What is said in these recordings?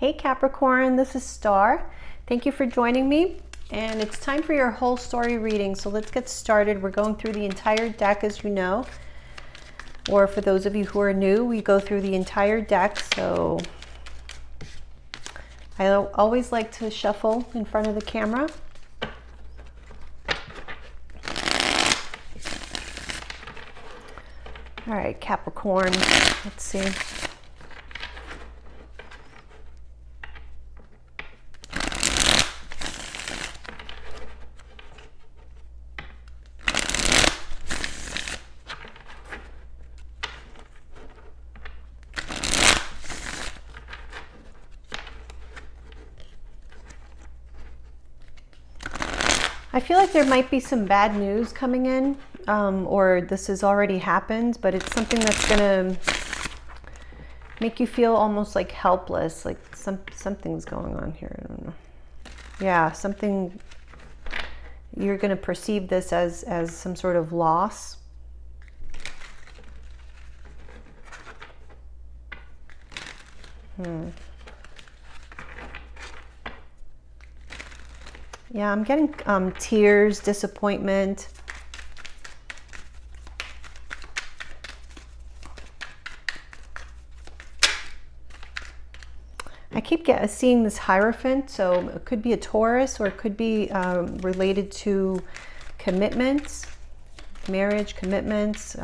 Hey Capricorn, this is Star. Thank you for joining me. And it's time for your whole story reading. So let's get started. We're going through the entire deck, as you know. Or for those of you who are new, we go through the entire deck. So I always like to shuffle in front of the camera. All right, Capricorn, let's see. I feel like there might be some bad news coming in, or this has already happened, but it's something that's gonna make you feel almost like helpless, like something's going on here. I don't know. Yeah, something, you're gonna perceive this as some sort of loss. Yeah, I'm getting tears, disappointment. I keep seeing this Hierophant, so it could be a Taurus or it could be related to commitments, marriage, commitments,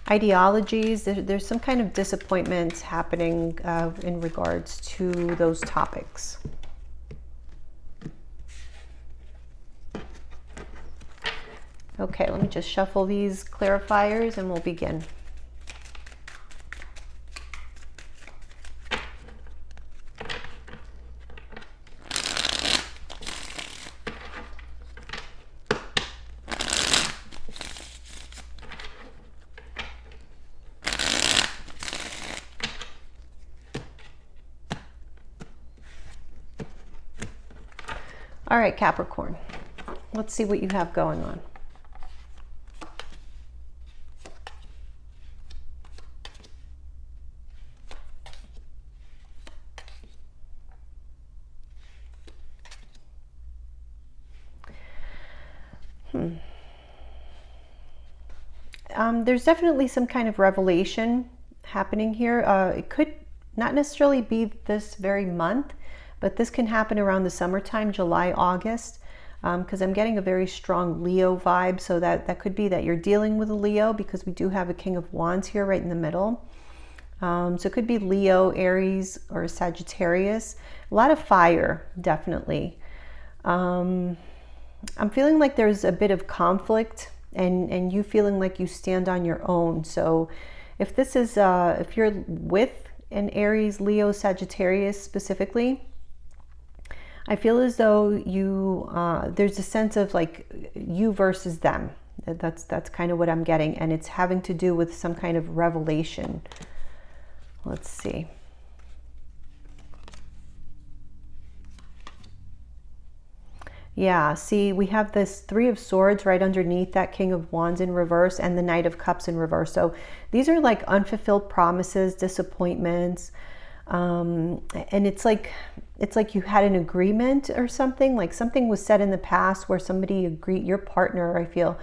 ideologies. There's some kind of disappointment happening in regards to those topics. Okay, let me just shuffle these clarifiers and we'll begin. All right, Capricorn, let's see what you have going on. There's definitely some kind of revelation happening here. It could not necessarily be this very month, but this can happen around the summertime, July, August, because I'm getting a very strong Leo vibe. So that could be that you're dealing with a Leo, because we do have a King of Wands here right in the middle. So it could be Leo, Aries, or Sagittarius. A lot of fire, definitely. I'm feeling like there's a bit of conflict and you feeling like you stand on your own. So if this is, if you're with an Aries, Leo, Sagittarius specifically, I feel as though you, there's a sense of like you versus them. That's kind of what I'm getting. And it's having to do with some kind of revelation. Let's see. Yeah, see, we have this Three of Swords right underneath that King of Wands in reverse and the Knight of Cups in reverse. So these are like unfulfilled promises, disappointments. And it's like you had an agreement or something, like something was said in the past where somebody agreed, your partner, I feel,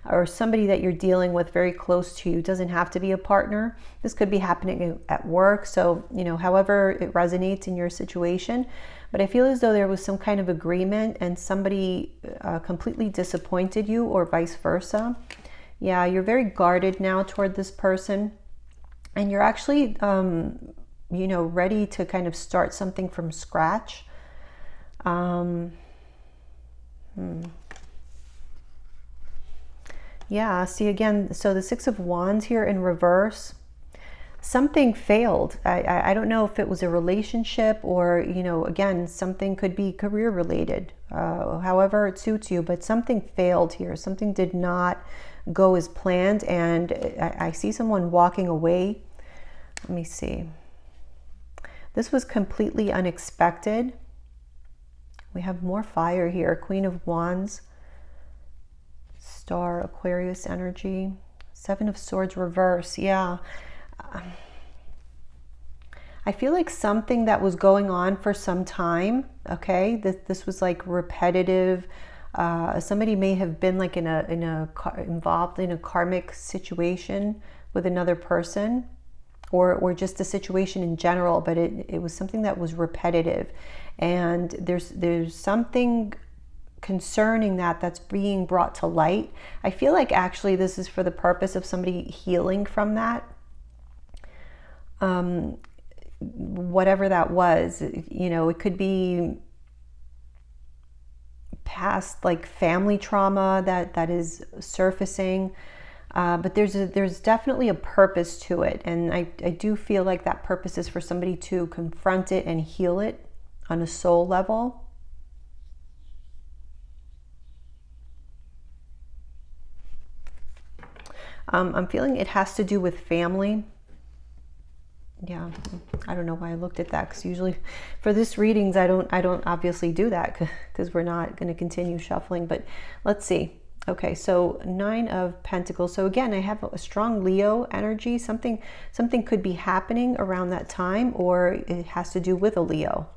or somebody that you're dealing with very close to you, doesn't have to be a partner. This could be happening at work. So, you know, however it resonates in your situation. But I feel as though there was some kind of agreement and somebody completely disappointed you, or vice versa. Yeah, you're very guarded now toward this person. And you're actually, you know, ready to kind of start something from scratch. Yeah, see again, so the Six of Wands here in reverse. Something failed. I don't know if it was a relationship or, you know, again, something could be career related, however it suits you, but something failed here. Something did not go as planned, and I see someone walking away. Let me see. This was completely unexpected. We have more fire here. Queen of Wands, Star, Aquarius energy, Seven of Swords reverse. Yeah. I feel like something that was going on for some time, okay, this was like repetitive. Somebody may have been like involved in a karmic situation with another person, or just a situation in general, but it was something that was repetitive, and there's something concerning that's being brought to light. I feel like actually this is for the purpose of somebody healing from that, whatever that was. You know, it could be past like family trauma that is surfacing. But there's definitely a purpose to it, and I do feel like that purpose is for somebody to confront it and heal it on a soul level. I'm feeling it has to do with family. Yeah, I don't know why I looked at that, because usually for this readings I don't obviously do that, because we're not going to continue shuffling. But let's see. Okay, so 9 of Pentacles. So again, I have a strong Leo energy. Something could be happening around that time, or it has to do with a Leo.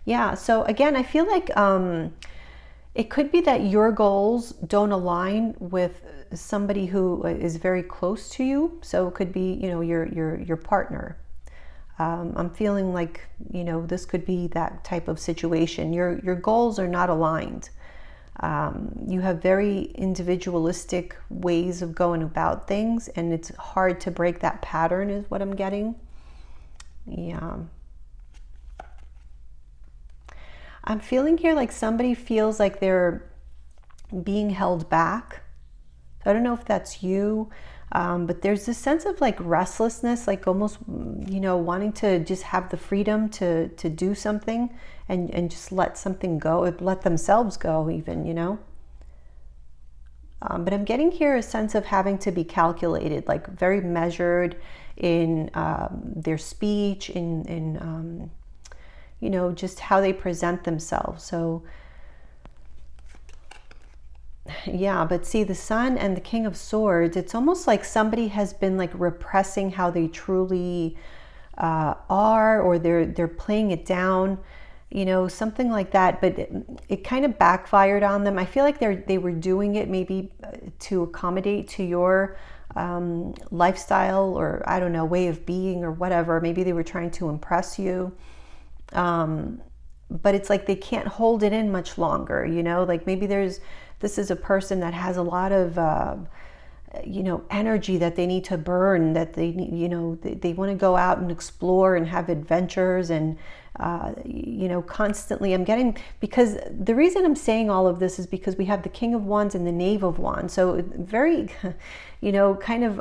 Yeah, so again, I feel like it could be that your goals don't align with somebody who is very close to you. So it could be, you know, your partner. I'm feeling like, you know, this could be that type of situation. Your goals are not aligned. You have very individualistic ways of going about things, and it's hard to break that pattern, is what I'm getting. Yeah. I'm feeling here like somebody feels like they're being held back. I don't know if that's you, but there's this sense of like restlessness, like almost, you know, wanting to just have the freedom to do something and just let something go, let themselves go even, you know. But I'm getting here a sense of having to be calculated, like very measured in their speech, in you know, just how they present themselves. So yeah, but see, the Sun and the King of Swords, it's almost like somebody has been like repressing how they truly are, or they're playing it down, you know, something like that. But it kind of backfired on them. I feel like they were doing it maybe to accommodate to your lifestyle, or I don't know, way of being or whatever. Maybe they were trying to impress you. But it's like they can't hold it in much longer, you know, like maybe this is a person that has a lot of, you know, energy that they need to burn, that they need, you know, they want to go out and explore and have adventures, and, you know, constantly I'm getting, because the reason I'm saying all of this is because we have the King of Wands and the Knave of Wands. So very, you know, kind of,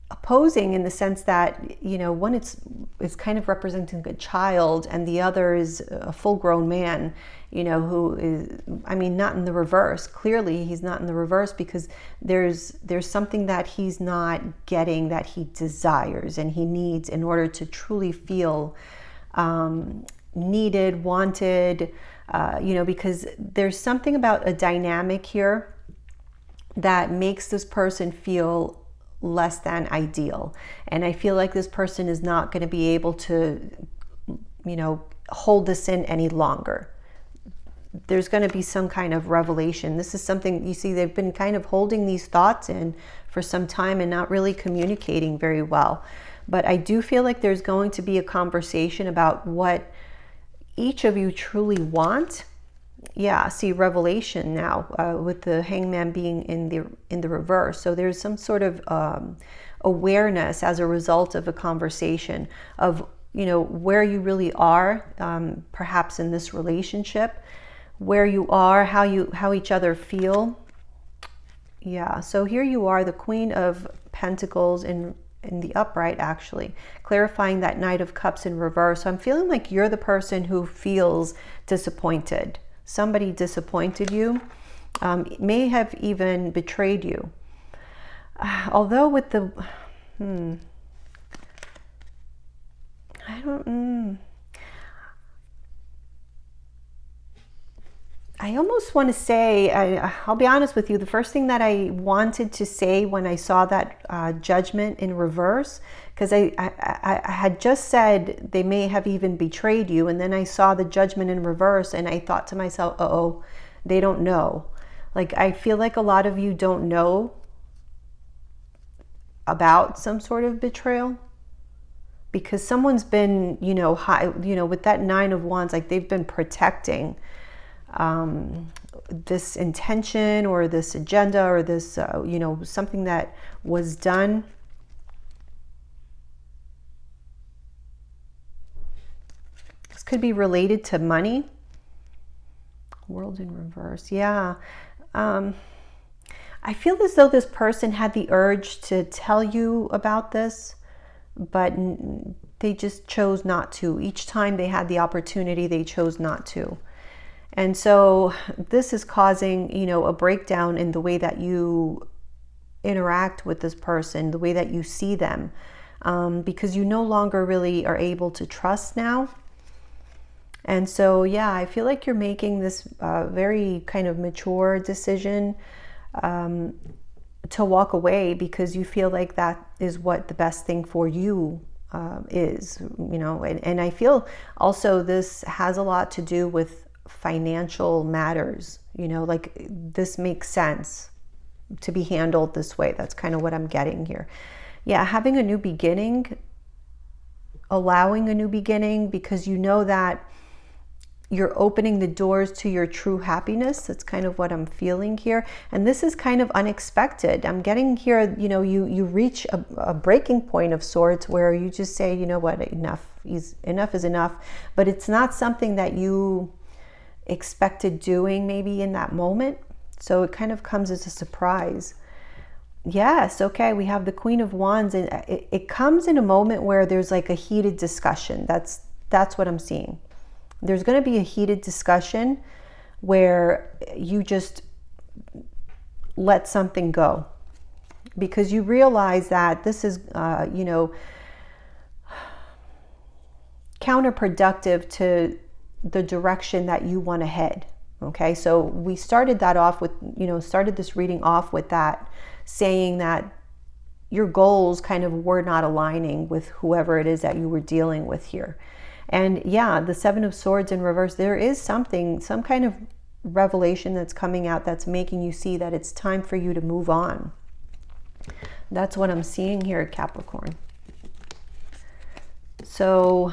opposing in the sense that, you know, one is kind of representing a child, and the other is a full-grown man, you know, who is, I mean, not in the reverse. Clearly he's not in the reverse, because there's something that he's not getting that he desires and he needs in order to truly feel needed, wanted, you know, because there's something about a dynamic here that makes this person feel less than ideal. And I feel like this person is not going to be able to, you know, hold this in any longer. There's going to be some kind of revelation. This is something, you see, they've been kind of holding these thoughts in for some time and not really communicating very well. But I do feel like there's going to be a conversation about what each of you truly want. Yeah, see, revelation now, with the Hangman being in the reverse. So there's some sort of awareness as a result of a conversation of, you know, where you really are, perhaps in this relationship, where you are, how each other feel. Yeah, so here you are, the Queen of Pentacles in the upright, actually clarifying that Knight of Cups in reverse. So I'm feeling like you're the person who feels disappointed. Somebody disappointed you, may have even betrayed you. Although with the, I don't, I almost want to say, I'll be honest with you, the first thing that I wanted to say when I saw that judgment in reverse, because I had just said they may have even betrayed you, and then I saw the judgment in reverse, and I thought to myself, uh-oh, they don't know. Like, I feel like a lot of you don't know about some sort of betrayal, because someone's been, with that Nine of Wands, like they've been protecting this intention or this agenda or this, something that was done. This could be related to money. World in reverse. Yeah. I feel as though this person had the urge to tell you about this, but they just chose not to. Each time they had the opportunity, they chose not to. And so this is causing, a breakdown in the way that you interact with this person, the way that you see them, because you no longer really are able to trust now. And so, yeah, I feel like you're making this very kind of mature decision to walk away, because you feel like that is what the best thing for you is, and I feel also this has a lot to do with financial matters, like this makes sense to be handled this way. That's kind of what I'm getting here. Yeah, having a new beginning, allowing a new beginning, because you know that you're opening the doors to your true happiness. That's kind of what I'm feeling here. And this is kind of unexpected. I'm getting here, you reach a breaking point of sorts where you just say, you know what, enough is enough. But it's not something that you expected doing maybe in that moment. So it kind of comes as a surprise. Yes, okay, we have the Queen of Wands, and it comes in a moment where there's like a heated discussion. That's what I'm seeing. There's going to be a heated discussion where you just let something go, because you realize that this is, counterproductive to the direction that you want to head. Okay, so we started that off with, started this reading off with that, saying that your goals kind of were not aligning with whoever it is that you were dealing with here. And yeah, the Seven of Swords in reverse, there is some kind of revelation that's coming out that's making you see that it's time for you to move on. That's what I'm seeing here at Capricorn. So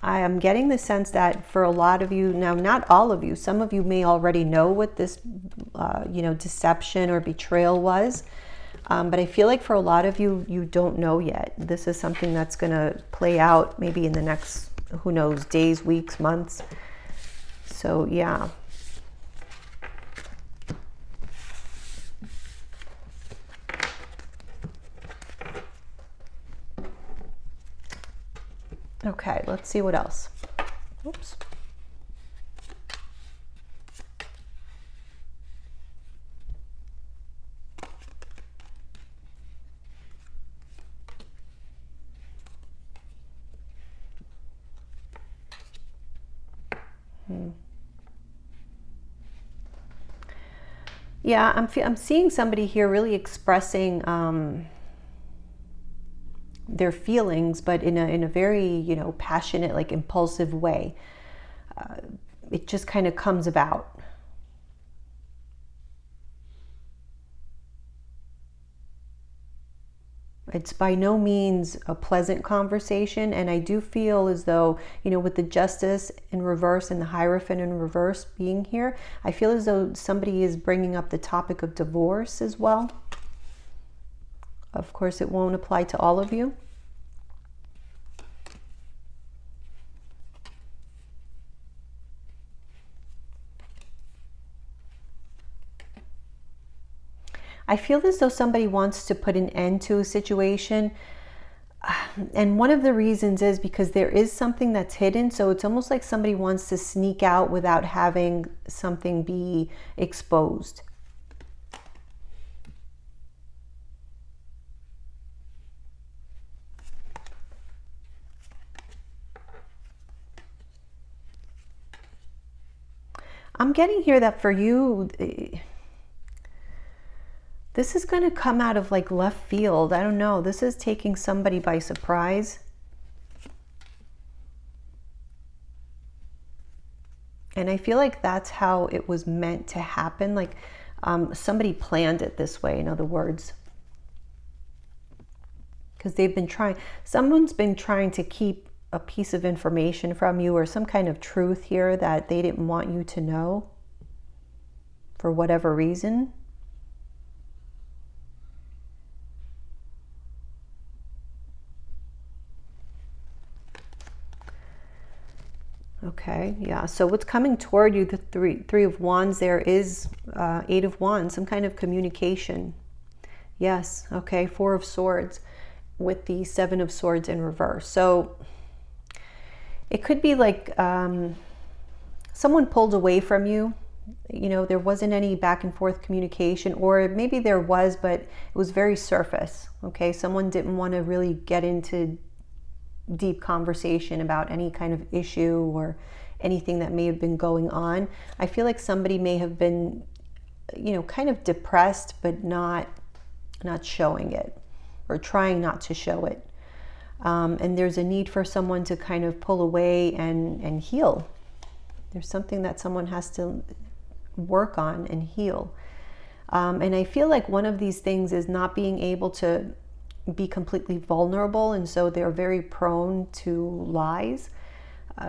I am getting the sense that for a lot of you, now not all of you, some of you may already know what this, deception or betrayal was. But I feel like for a lot of you, you don't know yet. This is something that's going to play out maybe in the next, who knows, days, weeks, months. So, yeah. Okay, let's see what else. Oops. Yeah, I'm seeing somebody here really expressing their feelings, but in a very, passionate, like impulsive way. It just kind of comes about. It's by no means a pleasant conversation, and I do feel as though, with the Justice in reverse and the Hierophant in reverse being here, I feel as though somebody is bringing up the topic of divorce as well. Of course, it won't apply to all of you. I feel as though somebody wants to put an end to a situation. And one of the reasons is because there is something that's hidden. So it's almost like somebody wants to sneak out without having something be exposed. I'm getting here that for you, this is going to come out of like left field. I don't know. This is taking somebody by surprise. And I feel like that's how it was meant to happen. Like somebody planned it this way, in other words. Because they've been trying, someone's been trying to keep a piece of information from you or some kind of truth here that they didn't want you to know for whatever reason. Okay, yeah, so what's coming toward you, the three of Wands, there is Eight of Wands, some kind of communication. Yes, okay, Four of Swords with the Seven of Swords in reverse. So it could be like someone pulled away from you. You know, there wasn't any back and forth communication, or maybe there was, but it was very surface. Okay, someone didn't want to really get into deep conversation about any kind of issue or anything that may have been going on. I feel like somebody may have been, you know, kind of depressed, but not showing it, or trying not to show it. And there's a need for someone to kind of pull away and heal. There's something that someone has to work on and heal. And I feel like one of these things is not being able to be completely vulnerable, and so they're very prone to lies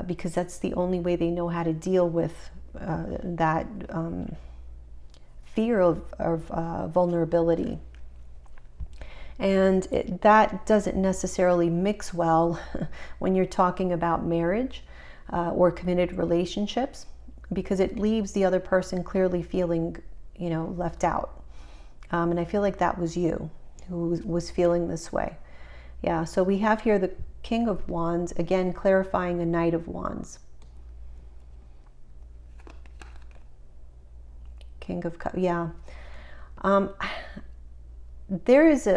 because that's the only way they know how to deal with that fear of vulnerability. And that doesn't necessarily mix well when you're talking about marriage or committed relationships, because it leaves the other person clearly feeling, you know, left out. And I feel like that was you who was feeling this way. Yeah, so we have here the King of Wands, again clarifying a Knight of Wands. King of Cups, yeah. There is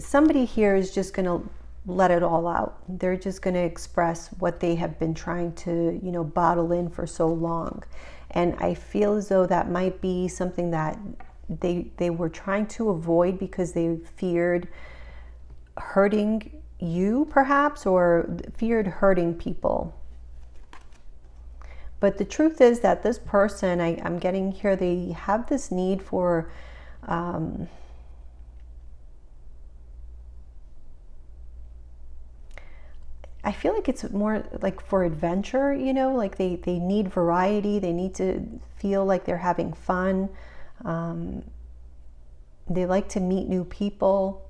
somebody here is just going to let it all out. They're just going to express what they have been trying to, you know, bottle in for so long. And I feel as though that might be something that they were trying to avoid because they feared hurting you, perhaps, or feared hurting people. But the truth is that this person, I'm getting here, they have this need for I feel like it's more like for adventure, you know, like they need variety. They need to feel like they're having fun. They like to meet new people.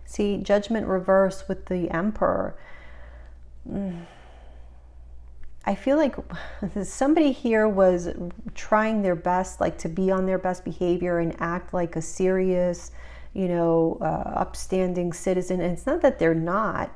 See, Judgment reverse with the Emperor. I feel like somebody here was trying their best, like to be on their best behavior and act like a serious, you know, upstanding citizen. And it's not that they're not,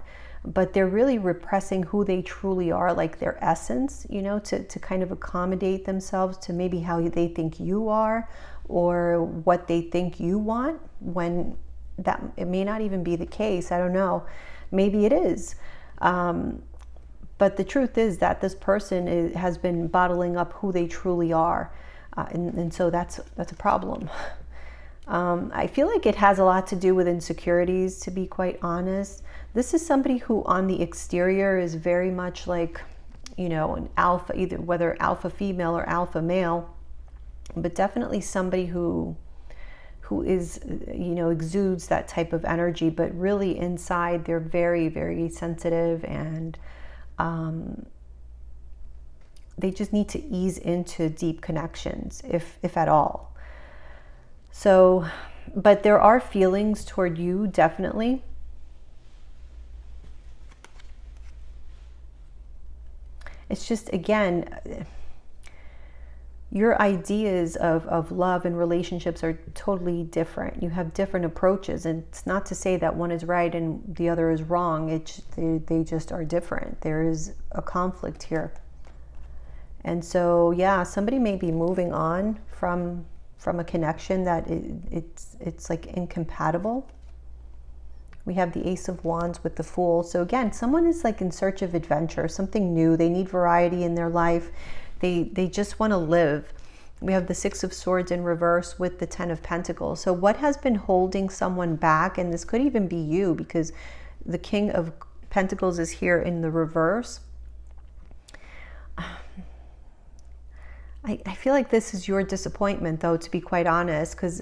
but they're really repressing who they truly are, like their essence, you know, to kind of accommodate themselves to maybe how they think you are or what they think you want, when that it may not even be the case. I don't know. Maybe it is. But the truth is that this person has been bottling up who they truly are. And so that's a problem. I feel like it has a lot to do with insecurities, to be quite honest. This is somebody who on the exterior is very much like, you know, an alpha, either whether alpha female or alpha male, but definitely somebody who is, you know, exudes that type of energy, but really inside they're very, very sensitive, and they just need to ease into deep connections, if at all. So, but there are feelings toward you, definitely. It's just, again, your ideas of love and relationships are totally different. You have different approaches, and it's not to say that one is right and the other is wrong. They just are different. There is a conflict here. And so, yeah, somebody may be moving on from a connection that it's like incompatible, We have the Ace of Wands with the Fool. So again, someone is like in search of adventure, something new. They need variety in their life. They just want to live. We have the Six of Swords in reverse with the Ten of Pentacles. So what has been holding someone back, and this could even be you because the King of Pentacles is here in the reverse. I feel like this is your disappointment, though, to be quite honest, because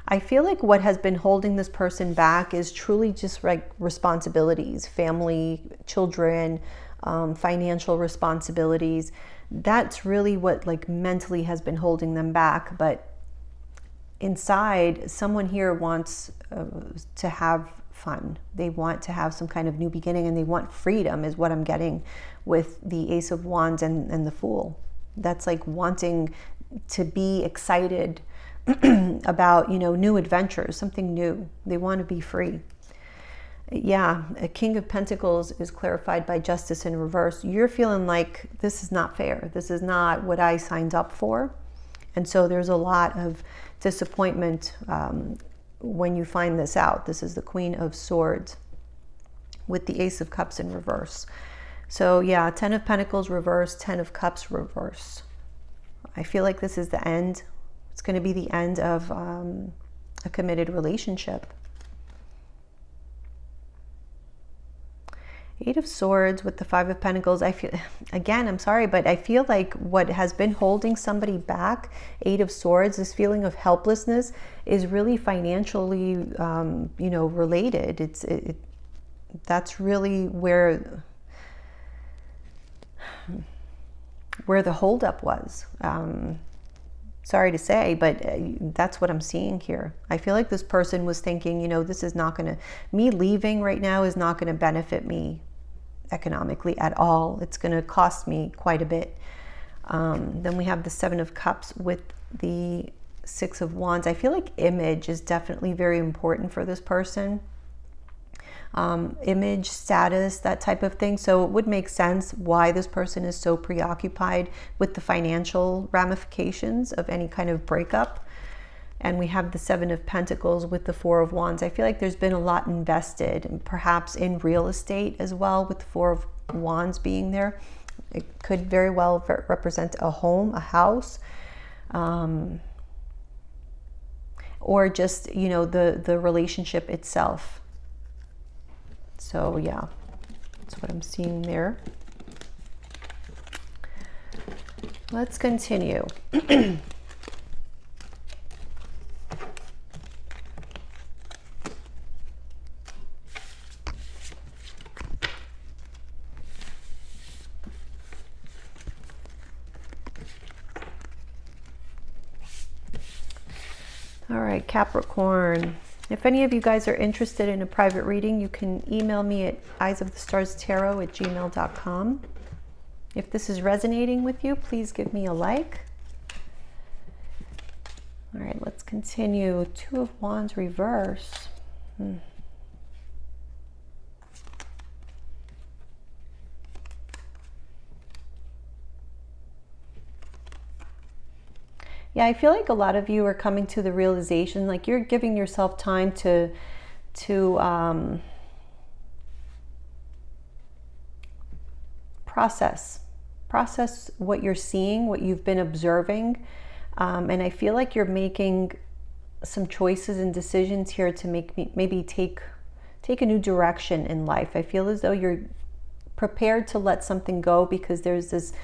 I feel like what has been holding this person back is truly just like responsibilities, family, children, financial responsibilities. That's really what like mentally has been holding them back. But inside, someone here wants to have fun. They want to have some kind of new beginning, and they want freedom is what I'm getting with the Ace of Wands and the Fool. That's like wanting to be excited about, you know, new adventures, something new. They want to be free. Yeah, a King of Pentacles is clarified by Justice in reverse. You're feeling like this is not fair. This is not what I signed up for. And so there's a lot of disappointment when you find this out. This is the Queen of Swords with the Ace of Cups in reverse. So yeah, Ten of Pentacles reverse, Ten of Cups reverse. I feel like this is the end. It's going to be the end of a committed relationship. Eight of Swords with the Five of Pentacles. I feel, again, I'm sorry, but I feel like what has been holding somebody back, Eight of Swords, this feeling of helplessness, is really financially, you know, related. That's really where the holdup was. Sorry to say, but that's what I'm seeing here. I feel like this person was thinking, you know, this is not going to, me leaving right now is not going to benefit me economically at all. It's going to cost me quite a bit. Then we have the Seven of Cups with the Six of Wands. I feel like image is definitely very important for this person. Image, status, that type of thing. So it would make sense why this person is so preoccupied with the financial ramifications of any kind of breakup. And we have the Seven of Pentacles with the Four of Wands. I feel like there's been a lot invested, perhaps in real estate as well, with the Four of Wands being there. It could very well represent a home, a house, or just, you know, the relationship itself. So yeah, that's what I'm seeing there. Let's continue. All right, Capricorn. If any of you guys are interested in a private reading, you can email me at eyesofthestarstarot@gmail.com. If this is resonating with you, please give me a like. All right, let's continue. Two of Wands reverse. Yeah, I feel like a lot of you are coming to the realization, like you're giving yourself time to process what you're seeing, what you've been observing. And I feel like you're making some choices and decisions here to maybe take a new direction in life. I feel as though you're prepared to let something go because there's this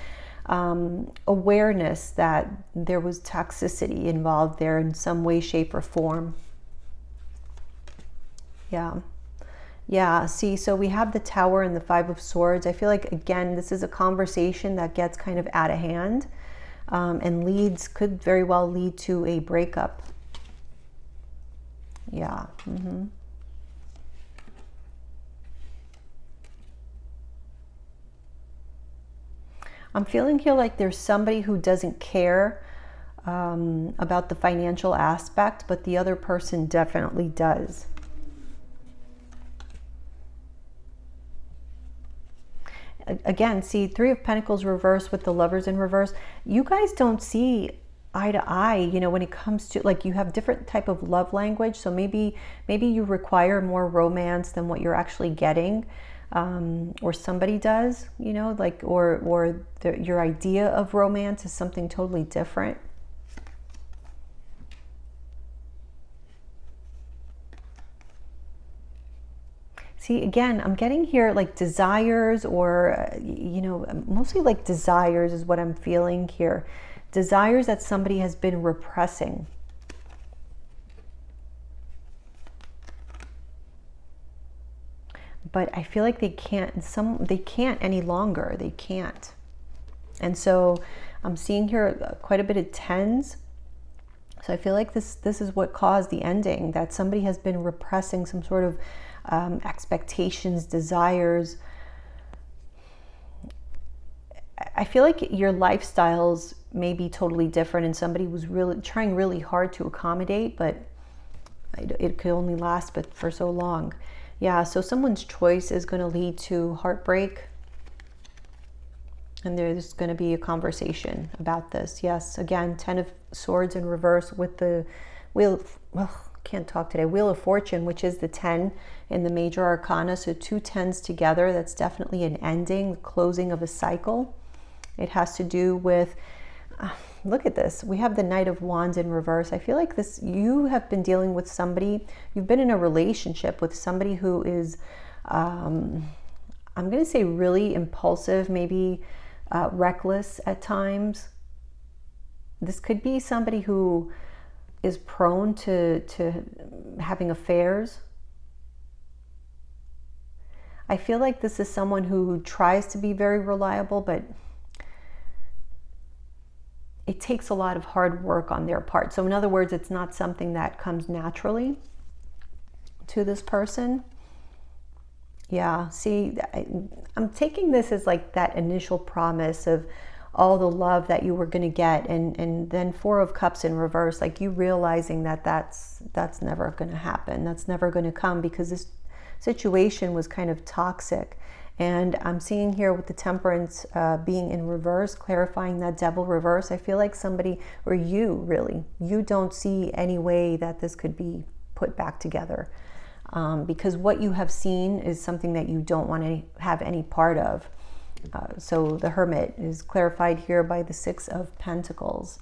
awareness that there was toxicity involved there in some way, shape, or form. Yeah, see, so we have the Tower and the Five of Swords. I feel like, again, this is a conversation that gets kind of out of hand, and could very well lead to a breakup. Yeah. I'm feeling here like there's somebody who doesn't care about the financial aspect, but the other person definitely does. Again, see, Three of Pentacles reverse with the Lovers in reverse. You guys don't see eye to eye, you know, when it comes to, like, you have different type of love language. So maybe you require more romance than what you're actually getting, or somebody does, you know, like, or your idea of romance is something totally different. See, again, I'm getting here like desires, or, you know, mostly like desires is what I'm feeling here. Desires that somebody has been repressing. But I feel like they can't any longer. They can't. And so I'm seeing here quite a bit of tens. So I feel like this is what caused the ending, that somebody has been repressing some sort of expectations, desires. I feel like your lifestyles may be totally different, and somebody was really trying really hard to accommodate, but it could only last but for so long. Yeah, so someone's choice is going to lead to heartbreak, and there's going to be a conversation about this. Yes, again, 10 of Swords in reverse with the wheel. Can't talk today. Wheel of Fortune, which is the 10 in the major arcana. So 2 10s together, that's definitely an ending, the closing of a cycle. It has to do with, look at this. We have the Knight of Wands in reverse. I feel like this, you have been dealing with somebody, you've been in a relationship with somebody who is, I'm going to say really impulsive, maybe reckless at times. This could be somebody who is prone to having affairs. I feel like this is someone who tries to be very reliable, but it takes a lot of hard work on their part. So in other words, it's not something that comes naturally to this person. Yeah, see, I'm taking this as like that initial promise of all the love that you were going to get, and then 4 of Cups in reverse, like you realizing that that's never going to happen. That's never going to come, because this situation was kind of toxic. And I'm seeing here with the Temperance being in reverse, clarifying that Devil reverse. I feel like somebody, or you don't see any way that this could be put back together, because what you have seen is something that you don't want to have any part of. So the Hermit is clarified here by the 6 of Pentacles.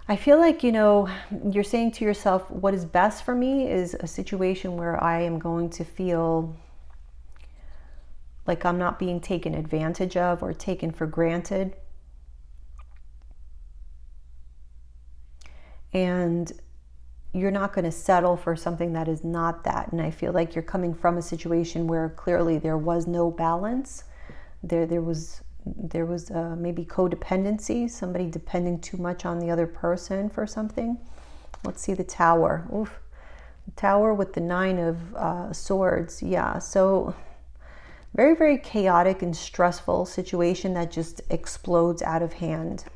I feel like, you know, you're saying to yourself, what is best for me is a situation where I am going to feel like I'm not being taken advantage of or taken for granted. And you're not going to settle for something that is not that. And I feel like you're coming from a situation where clearly there was no balance. There was maybe codependency, somebody depending too much on the other person for something. Let's see the Tower. Oof. Tower with the 9 of Swords. Yeah, so very, very chaotic and stressful situation that just explodes out of hand.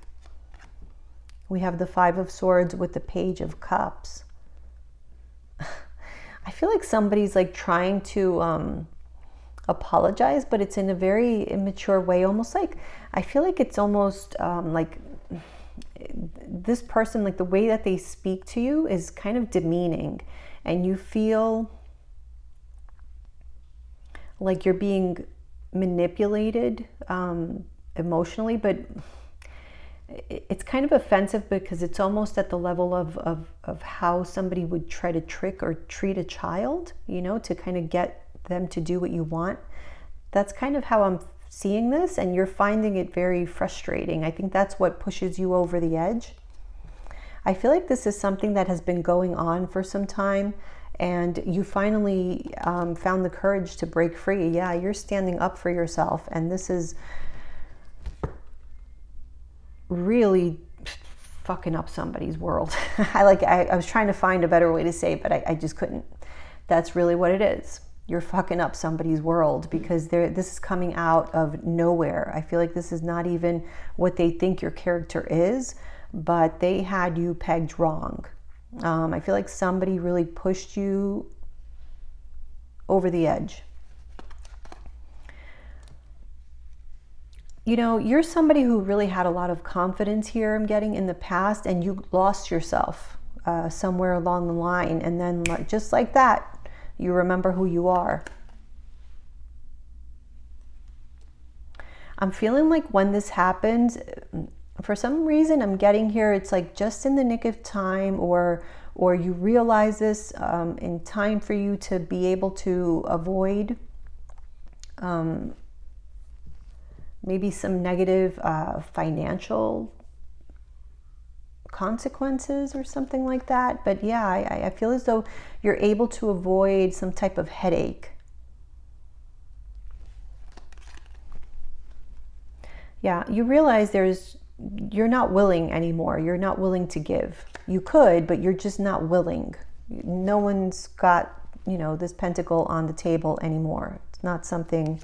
We have the 5 of Swords with the Page of Cups. I feel like somebody's like trying to apologize, but it's in a very immature way. Almost like, I feel like it's almost like this person, like the way that they speak to you is kind of demeaning, and you feel like you're being manipulated emotionally, but it's kind of offensive, because it's almost at the level of how somebody would try to trick or treat a child, you know, to kind of get them to do what you want. That's kind of how I'm seeing this, and you're finding it very frustrating. I think that's what pushes you over the edge. I feel like this is something that has been going on for some time, and you finally found the courage to break free. Yeah, you're standing up for yourself, and this is really fucking up somebody's world. I was trying to find a better way to say it, but I just couldn't. That's really what it is. You're fucking up somebody's world, because this is coming out of nowhere. I feel like this is not even what they think your character is, but they had you pegged wrong. I feel like somebody really pushed you over the edge. You know, you're somebody who really had a lot of confidence here, I'm getting, in the past, and you lost yourself somewhere along the line. And then, just like that, you remember who you are. I'm feeling like when this happens, for some reason, I'm getting here, it's like just in the nick of time, or you realize this in time for you to be able to avoid maybe some negative financial consequences or something like that. But yeah, I feel as though you're able to avoid some type of headache. Yeah, you realize you're not willing anymore. You're not willing to give. You could, but you're just not willing. No one's got, this pentacle on the table anymore. It's not something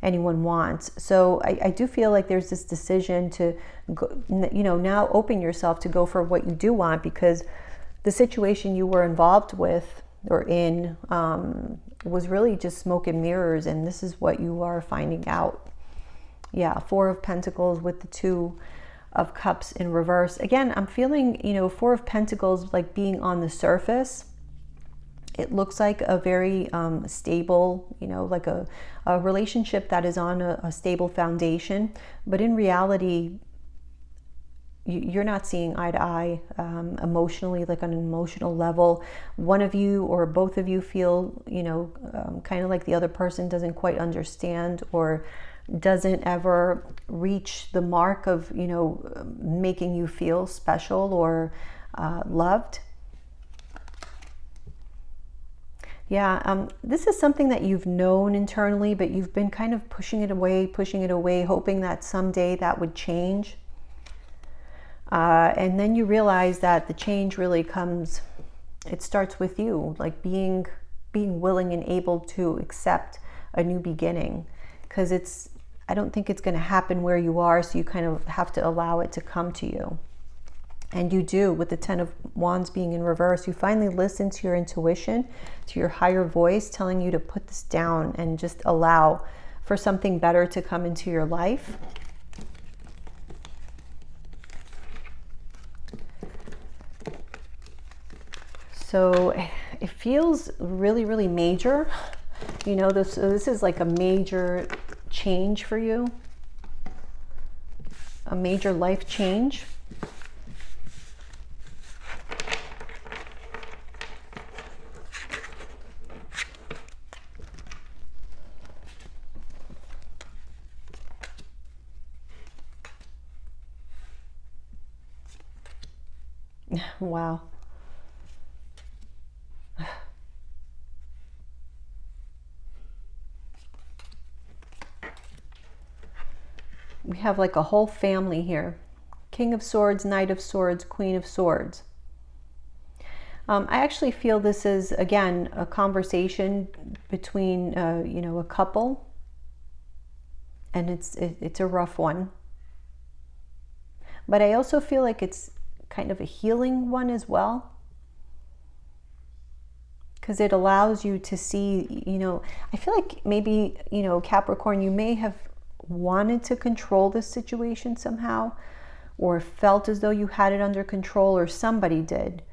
anyone wants. So I do feel like there's this decision to go, now open yourself to go for what you do want, because the situation you were involved with or in was really just smoke and mirrors, and this is what you are finding out. Yeah, Four of Pentacles with the Two of Cups in reverse. Again, I'm feeling, Four of Pentacles like being on the surface. It looks like a very stable, like a relationship that is on a stable foundation. But in reality, you're not seeing eye to eye emotionally, like on an emotional level. One of you or both of you feel, kind of like the other person doesn't quite understand or doesn't ever reach the mark of, making you feel special or loved. Yeah, this is something that you've known internally, but you've been kind of pushing it away, hoping that someday that would change. And then you realize that the change really comes, it starts with you, like being willing and able to accept a new beginning. Because I don't think it's going to happen where you are, so you kind of have to allow it to come to you. And you do, with the Ten of Wands being in reverse. You finally listen to your intuition, to your higher voice telling you to put this down and just allow for something better to come into your life. So it feels really, really major. This is like a major change for you, a major life change. Wow. We have like a whole family here. King of Swords, Knight of Swords, Queen of Swords. I actually feel this is, again, a conversation between, a couple. And it's a rough one. But I also feel like it's kind of a healing one as well. Because it allows you to see, I feel like maybe, Capricorn, you may have wanted to control this situation somehow, or felt as though you had it under control, or somebody did.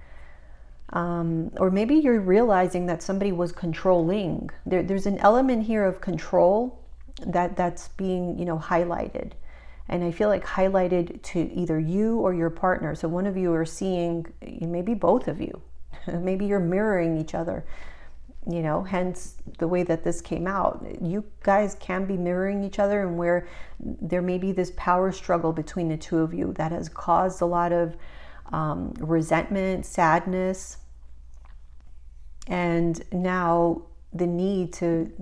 Or maybe you're realizing that somebody was controlling. There's an element here of control that's being, highlighted. And I feel like highlighted to either you or your partner. So one of you are seeing, maybe both of you. Maybe you're mirroring each other, hence the way that this came out. You guys can be mirroring each other, and where there may be this power struggle between the two of you that has caused a lot of resentment, sadness, and now the need to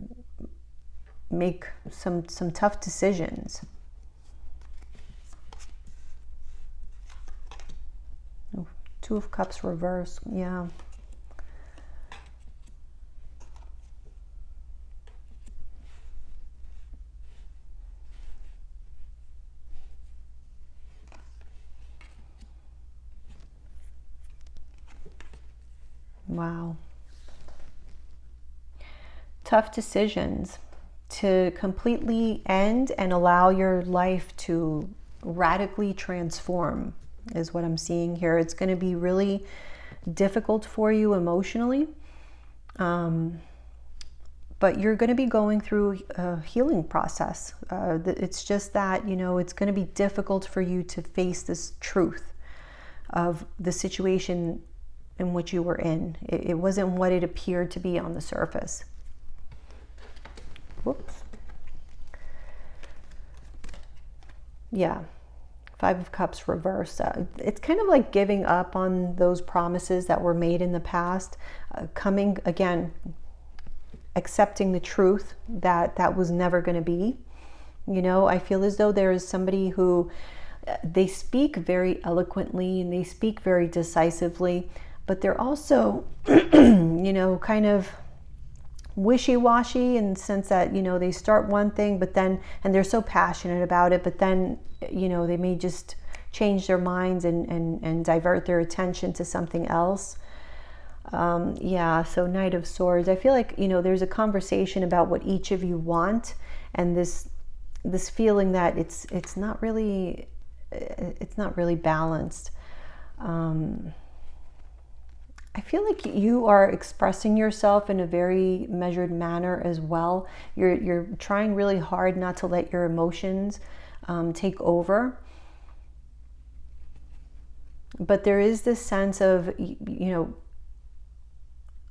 make some tough decisions. Two of Cups reverse, yeah. Wow. Tough decisions. to completely end and allow your life to radically transform is what I'm seeing here. It's going to be really difficult for you emotionally, but you're going to be going through a healing process. It's just that, you know, it's going to be difficult for you to face this truth of the situation in which you were in. It wasn't what it appeared to be on the surface. Whoops. Yeah. 5 of Cups reversed. It's kind of like giving up on those promises that were made in the past, coming again, accepting the truth that that was never going to be. You know, I feel as though there is somebody who they speak very eloquently and they speak very decisively, but they're also, you know, kind of wishy-washy in the sense that, you know, they start one thing, but then, and they're so passionate about it, but then, you know, they may just change their minds and divert their attention to something else. Yeah, so Knight of Swords. I feel like, you know, there's a conversation about what each of you want, and this feeling that it's not really balanced. I feel like you are expressing yourself in a very measured manner as well. You're trying really hard not to let your emotions take over. But there is this sense of, you know,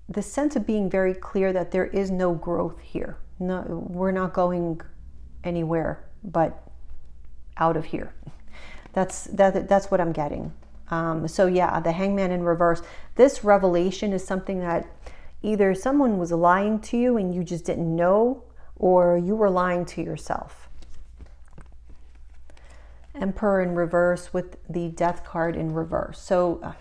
the sense of being very clear that there is no growth here. No, we're not going anywhere but out of here. That's what I'm getting. So yeah, the Hangman in reverse. This revelation is something that either someone was lying to you and you just didn't know, or you were lying to yourself. Emperor in reverse with the Death card in reverse. So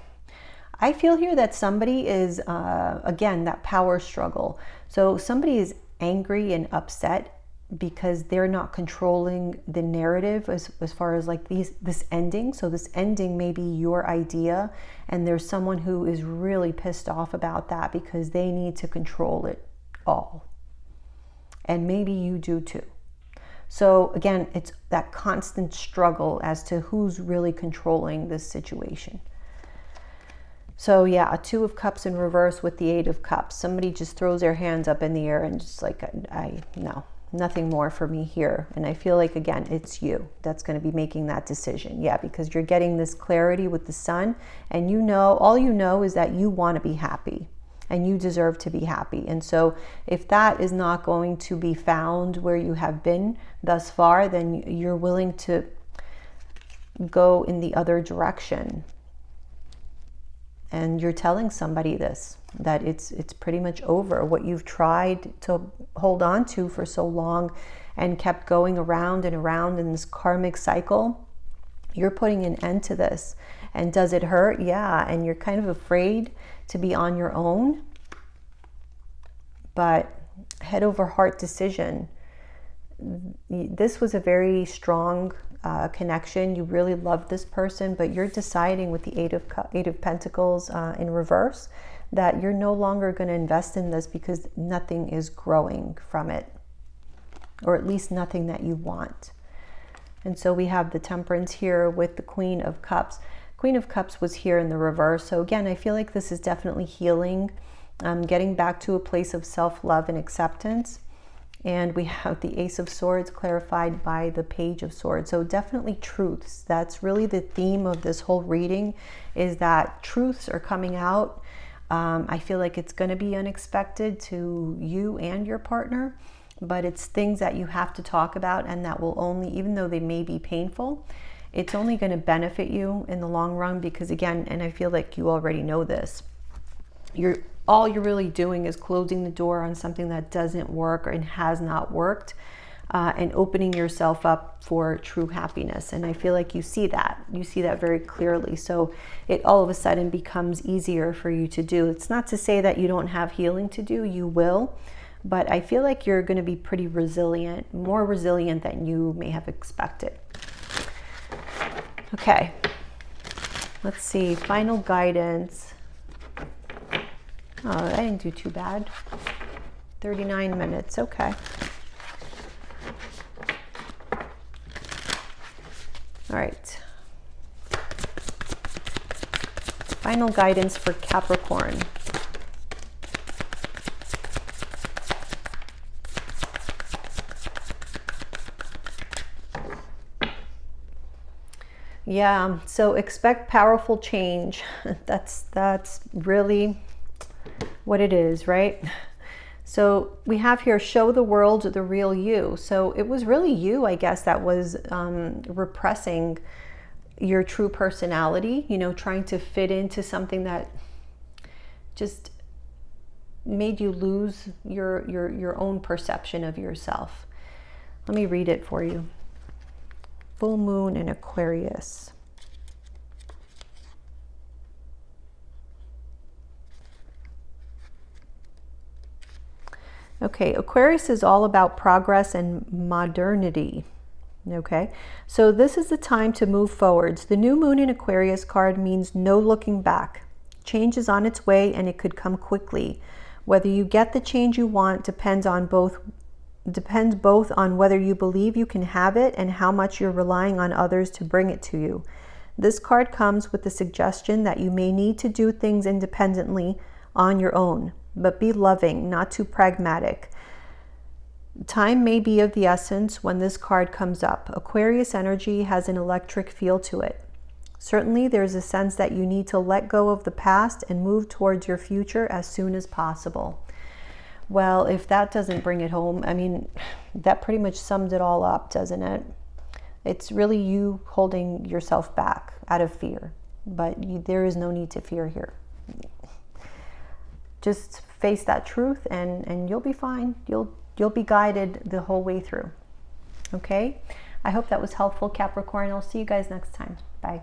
I feel here that somebody is, again, that power struggle. So somebody is angry and upset because they're not controlling the narrative as far as like this ending. So this ending may be your idea, and there's someone who is really pissed off about that because they need to control it all. And maybe you do too. So again, it's that constant struggle as to who's really controlling this situation. So yeah, a 2 of Cups in reverse with the 8 of Cups. Somebody just throws their hands up in the air and just like, no, nothing more for me here. And I feel like, again, it's you that's going to be making that decision. Yeah, because you're getting this clarity with the Sun, and you know, all you know is that you want to be happy and you deserve to be happy. And so if that is not going to be found where you have been thus far, then you're willing to go in the other direction. And you're telling somebody this, that it's pretty much over. What you've tried to hold on to for so long and kept going around and around in this karmic cycle, you're putting an end to this. And does it hurt? Yeah. And you're kind of afraid to be on your own. But head over heart decision. This was a very strong connection. You really love this person, but you're deciding with the 8 of Pentacles in reverse that you're no longer going to invest in this because nothing is growing from it, or at least nothing that you want. And so we have the Temperance here with the Queen of Cups. Queen of Cups was here in the reverse. So again, I feel like this is definitely healing, getting back to a place of self-love and acceptance. And we have the Ace of Swords clarified by the Page of Swords. So definitely truths. That's really the theme of this whole reading, is that truths are coming out. I feel like it's going to be unexpected to you and your partner, but it's things that you have to talk about, and that will only, even though they may be painful, it's only going to benefit you in the long run. Because again, and I feel like you already know this, all you're really doing is closing the door on something that doesn't work and has not worked, and opening yourself up for true happiness. And I feel like you see that very clearly. So it all of a sudden becomes easier for you to do. It's not to say that you don't have healing to do, you will, but I feel like you're going to be pretty resilient, more resilient than you may have expected. Okay, let's see, final guidance. Oh, I didn't do too bad. 39 minutes, okay. All right. Final guidance for Capricorn. Yeah, so expect powerful change. That's really what it is, right? So we have here, show the world the real you. So it was really you, I guess, that was repressing your true personality, you know, trying to fit into something that just made you lose your own perception of yourself. Let me read it for you. Full moon in Aquarius. Okay, Aquarius is all about progress and modernity. Okay, so this is the time to move forwards. The new moon in Aquarius card means no looking back. Change is on its way and it could come quickly. Whether you get the change you want depends both on whether you believe you can have it and how much you're relying on others to bring it to you. This card comes with the suggestion that you may need to do things independently on your own, but be loving, not too pragmatic. Time may be of the essence when this card comes up. Aquarius energy has an electric feel to it. Certainly, there's a sense that you need to let go of the past and move towards your future as soon as possible. Well, if that doesn't bring it home, I mean, that pretty much sums it all up, doesn't it? It's really you holding yourself back out of fear, but there is no need to fear here. Just face that truth and you'll be fine. You'll be guided the whole way through. Okay? I hope that was helpful, Capricorn. I'll see you guys next time. Bye.